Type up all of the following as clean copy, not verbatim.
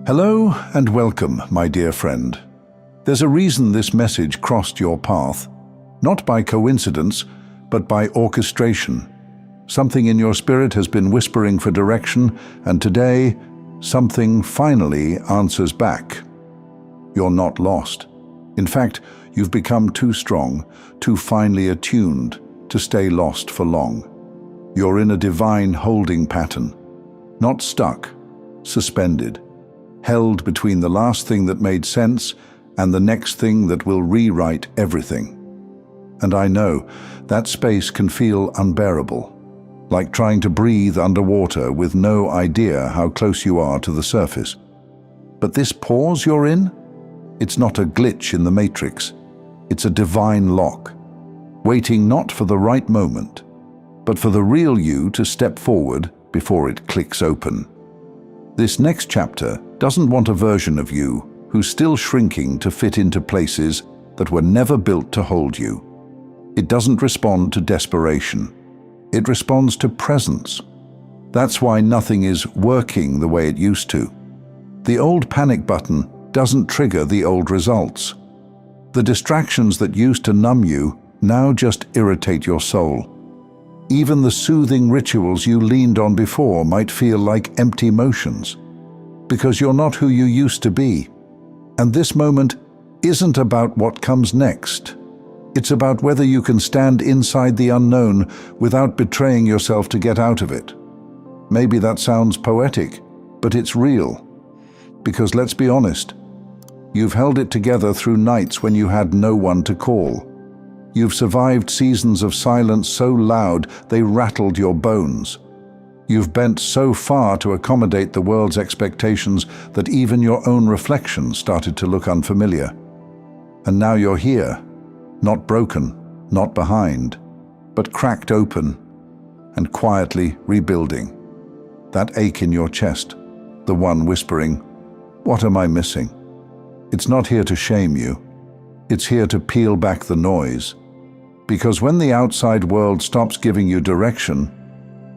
Hello and welcome, my dear friend. There's a reason this message crossed your path, not by coincidence, but by orchestration. Something in your spirit has been whispering for direction, and today, something finally answers back. You're not lost. In fact, you've become too strong, too finely attuned to stay lost for long. You're in a divine holding pattern, not stuck, suspended, held between the last thing that made sense and the next thing that will rewrite everything. And I know that space can feel unbearable, like trying to breathe underwater with no idea how close you are to the surface. But this pause you're in, it's not a glitch in the matrix. It's a divine lock, waiting not for the right moment, but for the real you to step forward before it clicks open. This next chapter doesn't want a version of you who's still shrinking to fit into places that were never built to hold you. It doesn't respond to desperation. It responds to presence. That's why nothing is working the way it used to. The old panic button doesn't trigger the old results. The distractions that used to numb you now just irritate your soul. Even the soothing rituals you leaned on before might feel like empty motions, because you're not who you used to be. And this moment isn't about what comes next. It's about whether you can stand inside the unknown without betraying yourself to get out of it. Maybe that sounds poetic, but it's real. Because let's be honest, you've held it together through nights when you had no one to call. You've survived seasons of silence so loud they rattled your bones. You've bent so far to accommodate the world's expectations that even your own reflection started to look unfamiliar. And now you're here, not broken, not behind, but cracked open and quietly rebuilding. That ache in your chest, the one whispering, "What am I missing?" It's not here to shame you. It's here to peel back the noise. Because when the outside world stops giving you direction,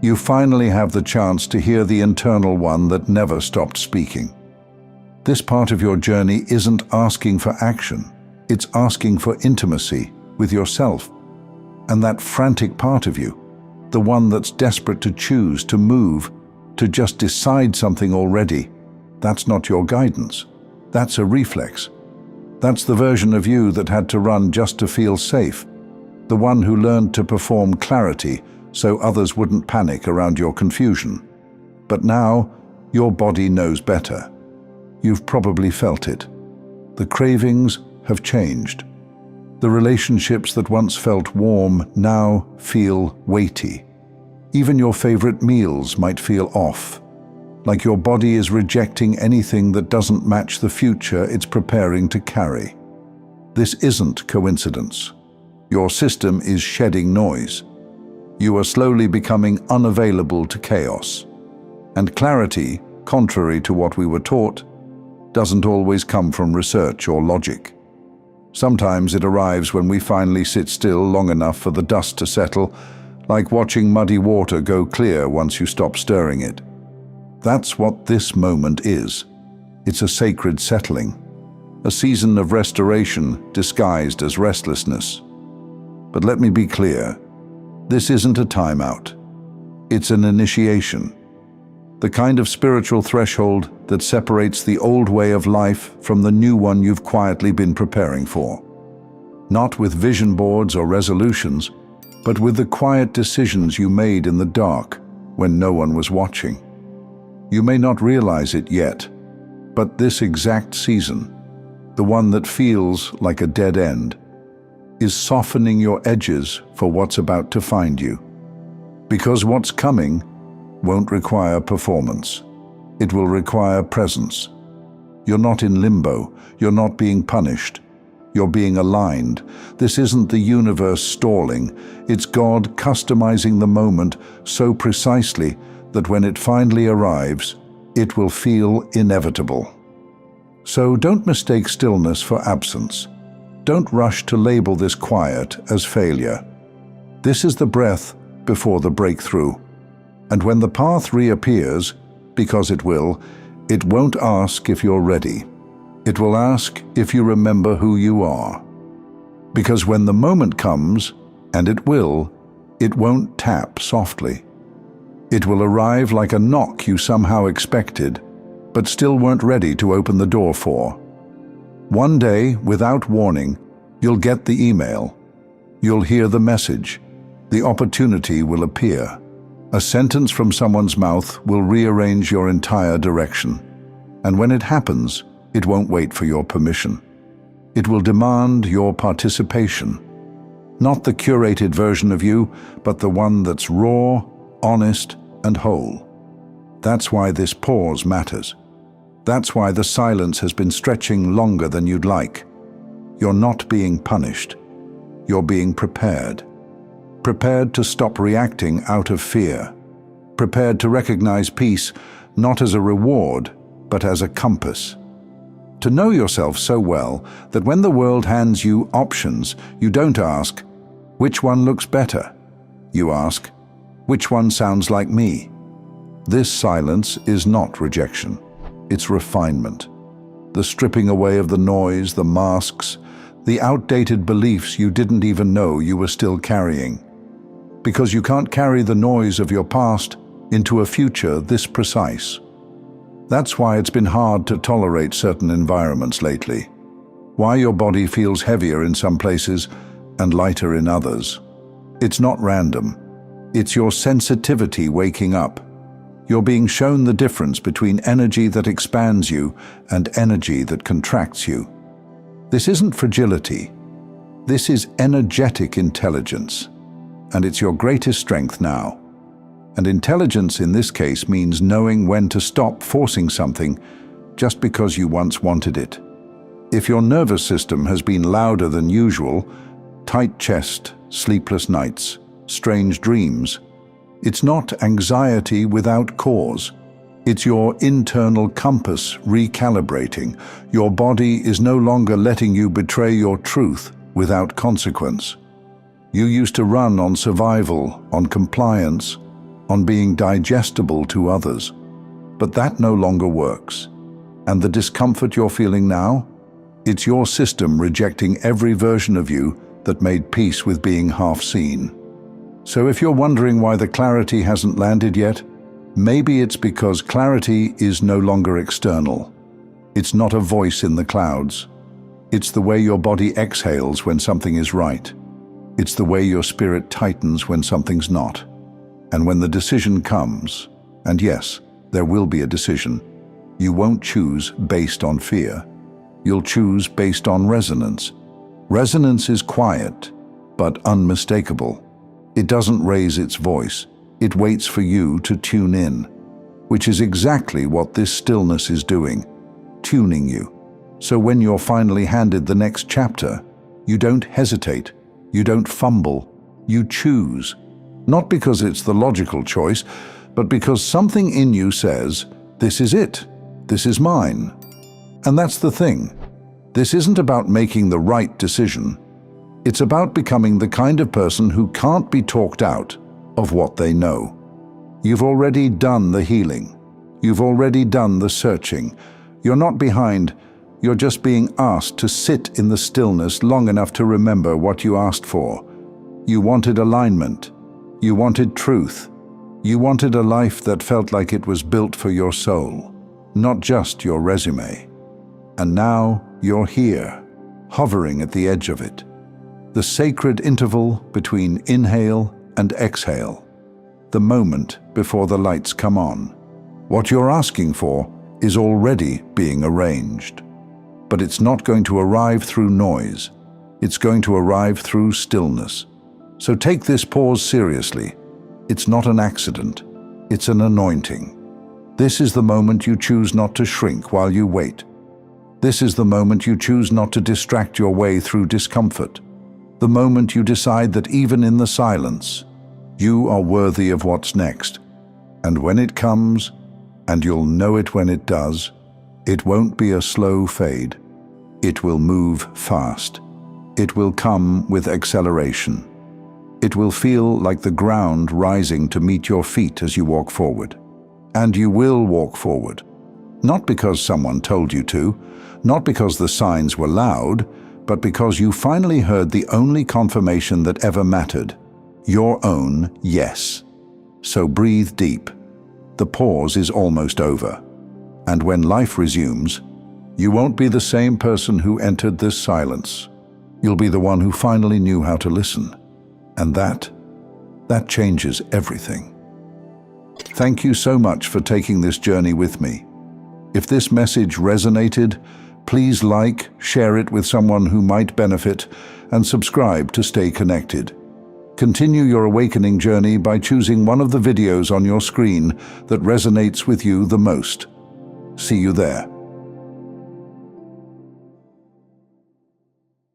you finally have the chance to hear the internal one that never stopped speaking. This part of your journey isn't asking for action. It's asking for intimacy with yourself. And that frantic part of you, the one that's desperate to choose, to move, to just decide something already, that's not your guidance. That's a reflex. That's the version of you that had to run just to feel safe. The one who learned to perform clarity so others wouldn't panic around your confusion. But now, your body knows better. You've probably felt it. The cravings have changed. The relationships that once felt warm now feel weighty. Even your favorite meals might feel off, like your body is rejecting anything that doesn't match the future it's preparing to carry. This isn't coincidence. Your system is shedding noise. You are slowly becoming unavailable to chaos. And clarity, contrary to what we were taught, doesn't always come from research or logic. Sometimes it arrives when we finally sit still long enough for the dust to settle, like watching muddy water go clear once you stop stirring it. That's what this moment is. It's a sacred settling, a season of restoration disguised as restlessness. But let me be clear, this isn't a timeout. It's an initiation. The kind of spiritual threshold that separates the old way of life from the new one you've quietly been preparing for. Not with vision boards or resolutions, but with the quiet decisions you made in the dark when no one was watching. You may not realize it yet, but this exact season, the one that feels like a dead end, is softening your edges for what's about to find you. Because what's coming won't require performance. It will require presence. You're not in limbo. You're not being punished. You're being aligned. This isn't the universe stalling. It's God customizing the moment so precisely that when it finally arrives, it will feel inevitable. So don't mistake stillness for absence. Don't rush to label this quiet as failure. This is the breath before the breakthrough. And when the path reappears, because it will, It won't ask if you're ready. It will ask if you remember who you are. Because when the moment comes, and it won't tap softly. It will arrive like a knock you somehow expected, but still weren't ready to open the door for. One day, without warning, you'll get the email. You'll hear the message. The opportunity will appear. A sentence from someone's mouth will rearrange your entire direction. And when it happens, it won't wait for your permission. It will demand your participation. Not the curated version of you, but the one that's raw, honest, and whole. That's why this pause matters. That's why the silence has been stretching longer than you'd like. You're not being punished. You're being prepared. Prepared to stop reacting out of fear. Prepared to recognize peace not as a reward, but as a compass. To know yourself so well that when the world hands you options, you don't ask, which one looks better? You ask, which one sounds like me? This silence is not rejection. It's refinement. The stripping away of the noise, the masks, the outdated beliefs you didn't even know you were still carrying. Because you can't carry the noise of your past into a future this precise. That's why it's been hard to tolerate certain environments lately. Why your body feels heavier in some places and lighter in others. It's not random. It's your sensitivity waking up. You're being shown the difference between energy that expands you and energy that contracts you. This isn't fragility. This is energetic intelligence. And it's your greatest strength now. And intelligence in this case means knowing when to stop forcing something just because you once wanted it. If your nervous system has been louder than usual, tight chest, sleepless nights, strange dreams, it's not anxiety without cause. It's your internal compass recalibrating. Your body is no longer letting you betray your truth without consequence. You used to run on survival, on compliance, on being digestible to others. But that no longer works. And the discomfort you're feeling now? It's your system rejecting every version of you that made peace with being half seen. So if you're wondering why the clarity hasn't landed yet, maybe it's because clarity is no longer external. It's not a voice in the clouds. It's the way your body exhales when something is right. It's the way your spirit tightens when something's not. And when the decision comes, and yes, there will be a decision, you won't choose based on fear. You'll choose based on resonance. Resonance is quiet, but unmistakable. It doesn't raise its voice. It waits for you to tune in, which is exactly what this stillness is doing, tuning you. So when you're finally handed the next chapter, you don't hesitate. You don't fumble, you choose. Not because it's the logical choice, but because something in you says, this is it, this is mine. And that's the thing. This isn't about making the right decision. It's about becoming the kind of person who can't be talked out of what they know. You've already done the healing. You've already done the searching. You're not behind. You're just being asked to sit in the stillness long enough to remember what you asked for. You wanted alignment. You wanted truth. You wanted a life that felt like it was built for your soul, not just your resume. And now you're here, hovering at the edge of it. The sacred interval between inhale and exhale. The moment before the lights come on. What you're asking for is already being arranged. But it's not going to arrive through noise. It's going to arrive through stillness. So take this pause seriously. It's not an accident. It's an anointing. This is the moment you choose not to shrink while you wait. This is the moment you choose not to distract your way through discomfort. The moment you decide that even in the silence, you are worthy of what's next. And when it comes, and you'll know it when it does, it won't be a slow fade. It will move fast. It will come with acceleration. It will feel like the ground rising to meet your feet as you walk forward. And you will walk forward. Not because someone told you to, not because the signs were loud, but because you finally heard the only confirmation that ever mattered, your own yes. So breathe deep. The pause is almost over. And when life resumes, you won't be the same person who entered this silence. You'll be the one who finally knew how to listen. And that changes everything. Thank you so much for taking this journey with me. If this message resonated, please like, share it with someone who might benefit, and subscribe to stay connected. Continue your awakening journey by choosing one of the videos on your screen that resonates with you the most. See you there.